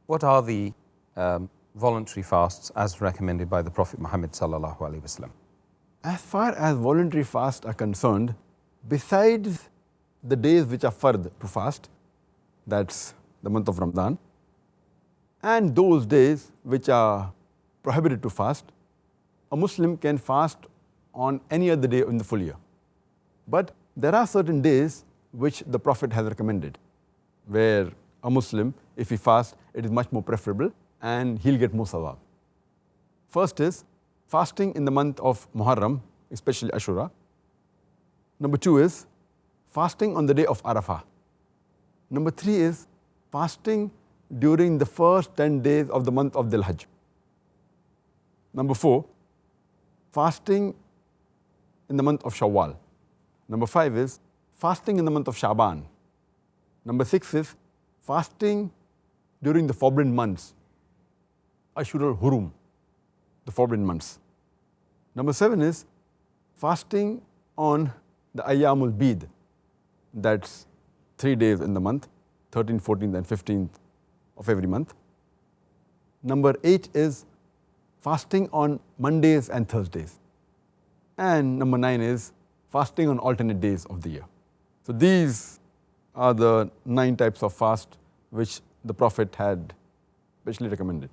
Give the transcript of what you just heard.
What are the voluntary fasts as recommended by the Prophet Muhammad sallallahu alaihi wasallam? As far as voluntary fasts are concerned, besides the days which are Fardh to fast, that's the month of Ramadan, and those days which are prohibited to fast, a Muslim can fast on any other day in the full year. But there are certain days which the Prophet has recommended, where a Muslim, if he fasts, it is much more preferable and he'll get more sawab. First is fasting in the month of Muharram, especially Ashura. Number 2 is fasting on the day of Arafah. Number 3 is fasting during the first 10 days of the month of Dhul Hajj. Number 4, fasting in the month of Shawwal. Number 5 is fasting in the month of Shaban. Number 6 is fasting during the forbidden months, Ashurul Hurum, the forbidden months. Number 7 is fasting on the Ayyamul Bid, that's 3 days in the month, 13th, 14th and 15th of every month. Number 8 is fasting on Mondays and Thursdays. And number 9 is fasting on alternate days of the year. So these are the 9 types of fast which the Prophet had specially recommended.